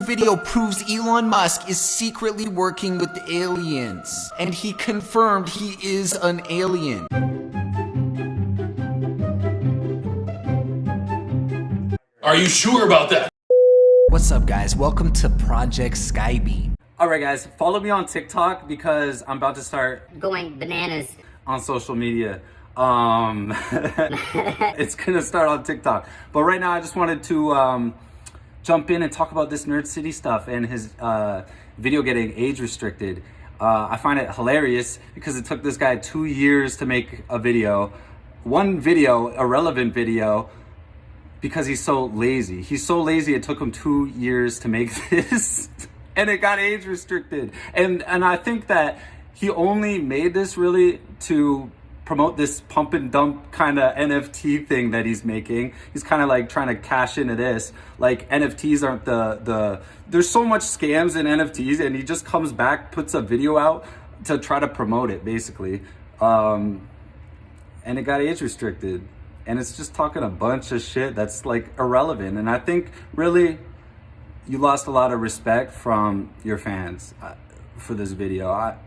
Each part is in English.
video proves Elon Musk is secretly working with the aliens, and he confirmed he is an alien. Are you sure about that? What's up, guys? Welcome to Project Skybeam. Alright guys, follow me on TikTok because I'm about to start going bananas on social media. It's gonna start on TikTok. But right now I just wanted to jump in and talk about this Nerd City stuff and his video getting age restricted. I find it hilarious because it took this guy 2 years to make a video. One video, a relevant video, because he's so lazy. He's so lazy it took him 2 years to make this. And it got age restricted. And I think that he only made this really to promote this pump and dump kind of NFT thing that he's making. He's kind of like trying to cash into this. Like NFTs aren't there's so much scams in NFTs, and he just comes back, puts a video out to try to promote it basically. And it got age restricted. And it's just talking a bunch of shit that's like irrelevant. And I think really you lost a lot of respect from your fans for this video.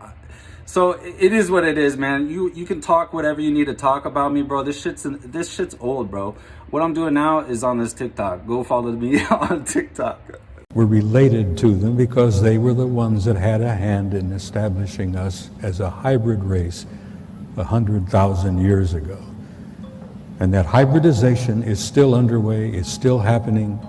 So it is what it is, man. You can talk whatever you need to talk about me, bro. This shit's old, bro. What I'm doing now is on this TikTok. Go follow me on TikTok. We're related to them because they were the ones that had a hand in establishing us as a hybrid race 100,000 years ago. And that hybridization is still underway, it's still happening,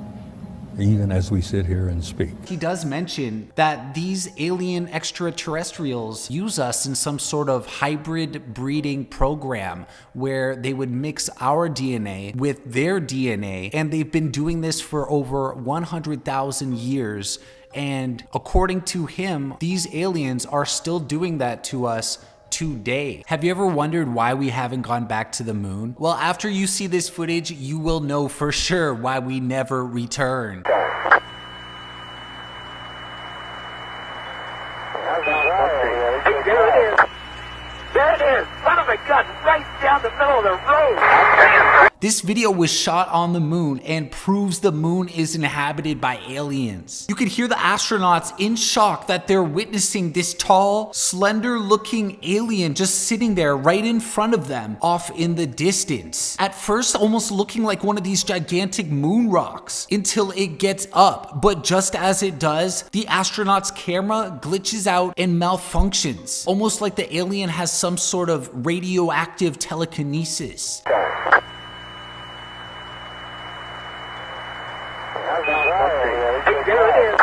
even as we sit here and speak. He does mention that these alien extraterrestrials use us in some sort of hybrid breeding program where they would mix our DNA with their DNA, and they've been doing this for over 100,000 years. And according to him, these aliens are still doing that to us today. Have you ever wondered why we haven't gone back to the moon? Well, after you see this footage, you will know for sure why we never returned. There it is. There it is. Son of a gun, right down the middle of the road. This video was shot on the moon and proves the moon is inhabited by aliens. You could hear the astronauts in shock that they're witnessing this tall, slender looking alien just sitting there right in front of them off in the distance. At first almost looking like one of these gigantic moon rocks until it gets up. But just as it does, the astronaut's camera glitches out and malfunctions. Almost like the alien has some sort of radioactive telekinesis. There it is.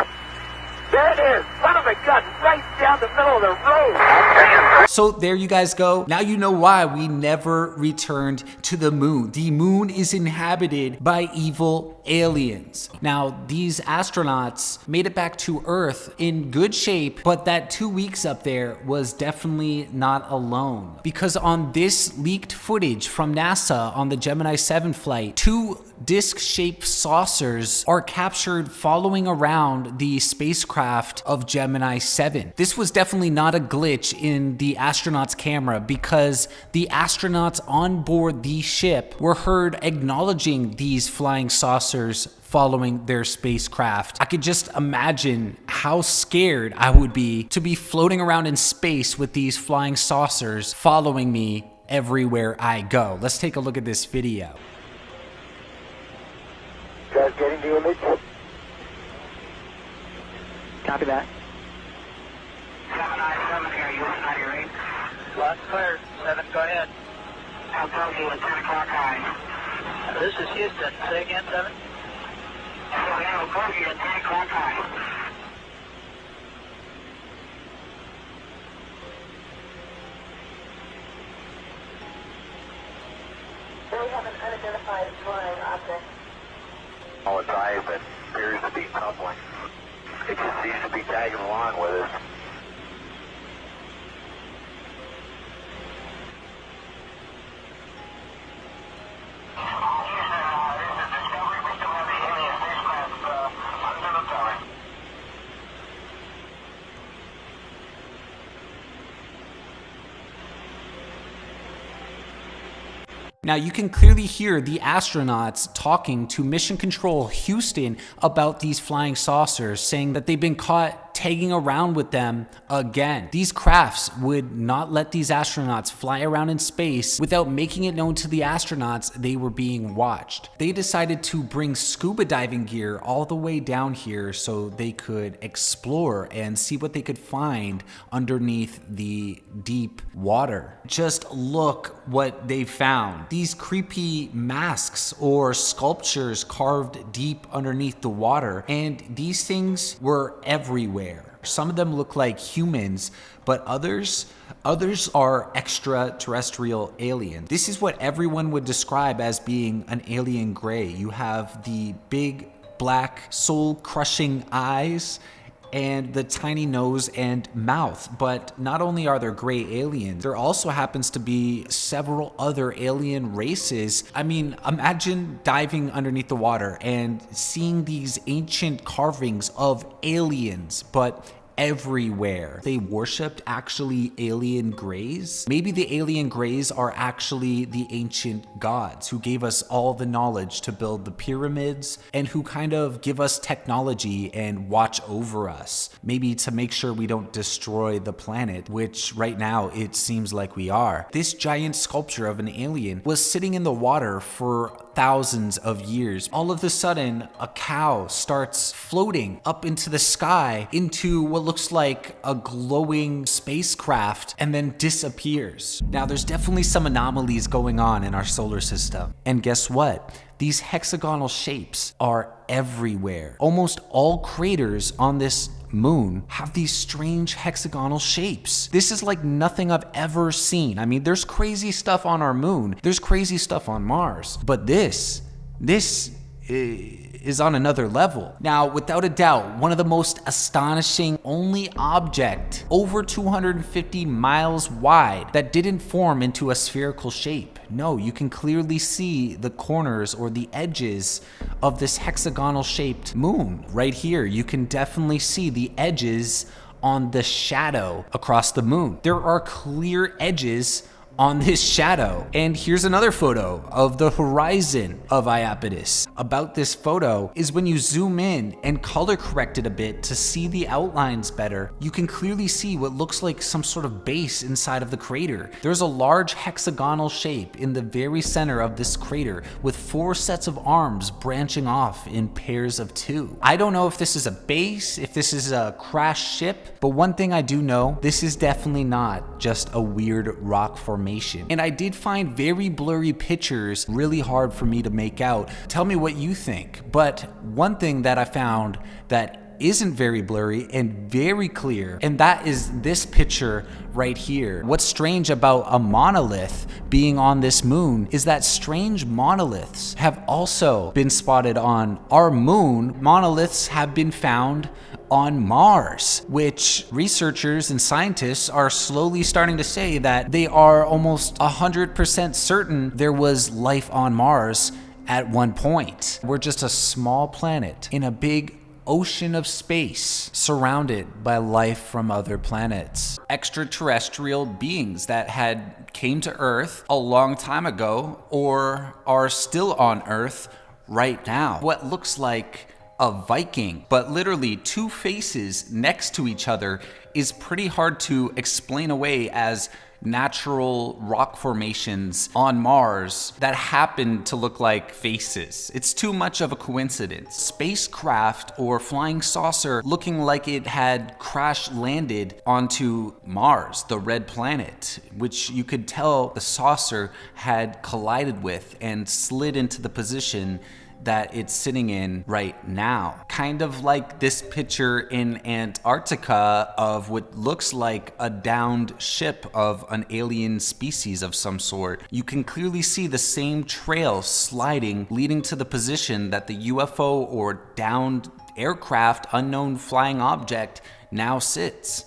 There it is. Son of a gun, right down the middle of the road. So there you guys go. Now you know why we never returned to the moon. The moon is inhabited by evil aliens. Now, these astronauts made it back to Earth in good shape, but that 2 weeks up there was definitely not alone. Because on this leaked footage from NASA on the Gemini 7 flight, 2 disc-shaped saucers are captured following around the spacecraft of Gemini 7. This was definitely not a glitch in the astronauts' camera because the astronauts on board the ship were heard acknowledging these flying saucers following their spacecraft. I could just imagine how scared I would be to be floating around in space with these flying saucers following me everywhere I go. Let's take a look at this video. Guys getting the image? Copy that. Gemini 7 here, you want 98? Last clear. 7, go ahead. I'll tell you at 10 o'clock high. This is Houston. Say again, 7? I'll tell you at 10 o'clock high. We have an unidentified flying object. All its eyes that appears to be tumbling. It just seems to be tagging along with us. Now you can clearly hear the astronauts talking to Mission Control Houston about these flying saucers, saying that they've been caught tagging around with them again. These crafts would not let these astronauts fly around in space without making it known to the astronauts they were being watched. They decided to bring scuba diving gear all the way down here so they could explore and see what they could find underneath the deep water. Just look what they found. These creepy masks or sculptures carved deep underneath the water, and these things were everywhere. Some of them look like humans, but others are extraterrestrial aliens. This is what everyone would describe as being an alien gray. You have the big black soul-crushing eyes and the tiny nose and mouth. But not only are there gray aliens, there also happens to be several other alien races. I mean, imagine diving underneath the water and seeing these ancient carvings of aliens, but everywhere. They worshipped actually alien grays. Maybe the alien grays are actually the ancient gods who gave us all the knowledge to build the pyramids and who kind of give us technology and watch over us. Maybe to make sure we don't destroy the planet, which right now it seems like we are. This giant sculpture of an alien was sitting in the water for thousands of years. All of a sudden, a cow starts floating up into the sky into what looks like a glowing spacecraft and then disappears. Now, there's definitely some anomalies going on in our solar system. And guess what? These hexagonal shapes are everywhere. Almost all craters on this moon have these strange hexagonal shapes. This is like nothing I've ever seen. I mean, there's crazy stuff on our moon. There's crazy stuff on Mars. But this is on another level. Now, without a doubt, one of the most astonishing only object over 250 miles wide that didn't form into a spherical shape. No, you can clearly see the corners or the edges of this hexagonal shaped moon. Right here, you can definitely see the edges on the shadow across the moon. There are clear edges on this shadow. And here's another photo of the horizon of Iapetus. About this photo is when you zoom in and color correct it a bit to see the outlines better, you can clearly see what looks like some sort of base inside of the crater. There's a large hexagonal shape in the very center of this crater with 4 sets of arms branching off in pairs of 2. I don't know if this is a base, if this is a crashed ship, but one thing I do know, this is definitely not just a weird rock formation. And I did find very blurry pictures really hard for me to make out. Tell me what you think. But one thing that I found that isn't very blurry and very clear, and that is this picture right here. What's strange about a monolith being on this moon is that strange monoliths have also been spotted on our moon. Monoliths have been found on Mars, which researchers and scientists are slowly starting to say that they are almost 100% certain there was life on Mars at one point. We're just a small planet in a big ocean of space surrounded by life from other planets. Extraterrestrial beings that had came to Earth a long time ago or are still on Earth right now. What looks like a Viking, but literally 2 faces next to each other is pretty hard to explain away as natural rock formations on Mars that happen to look like faces. It's too much of a coincidence. Spacecraft or flying saucer looking like it had crash landed onto Mars, the red planet, which you could tell the saucer had collided with and slid into the position that it's sitting in right now. Kind of like this picture in Antarctica of what looks like a downed ship of an alien species of some sort. You can clearly see the same trail sliding, leading to the position that the UFO or downed aircraft, unknown flying object, now sits.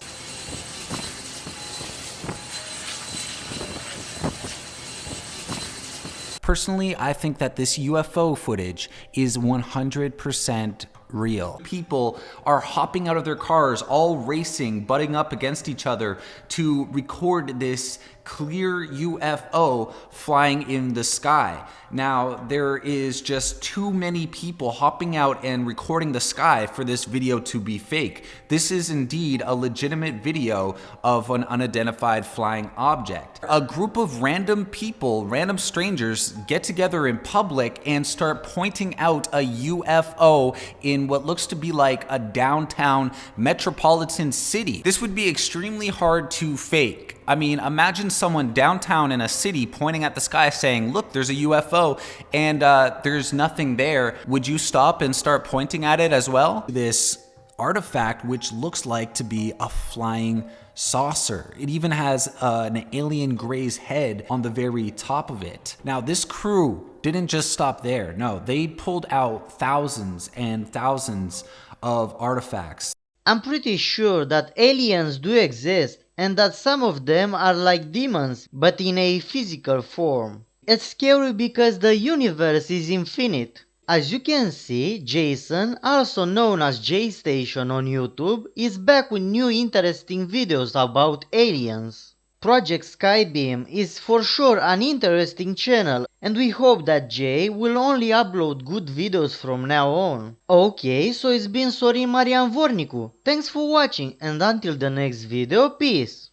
Personally, I think that this UFO footage is 100% real. People are hopping out of their cars, all racing, butting up against each other to record this clear UFO flying in the sky. Now, there is just too many people hopping out and recording the sky for this video to be fake. This is indeed a legitimate video of an unidentified flying object. A group of random people, random strangers, get together in public and start pointing out a UFO in what looks to be like a downtown metropolitan city. This would be extremely hard to fake. I mean, imagine someone downtown in a city pointing at the sky saying, look, there's a UFO, and there's nothing there. Would you stop and start pointing at it as well? This artifact, which looks like to be a flying saucer. It even has an alien gray's head on the very top of it. Now, this crew didn't just stop there. No, they pulled out thousands and thousands of artifacts. I'm pretty sure that aliens do exist and that some of them are like demons but in a physical form. It's scary because the universe is infinite. As you can see, Jason, also known as JayStation on YouTube, is back with new interesting videos about aliens. Project Skybeam is for sure an interesting channel, and we hope that Jay will only upload good videos from now on. Okay, so it's been Sorin-Marian Vornicu. Thanks for watching, and until the next video, peace!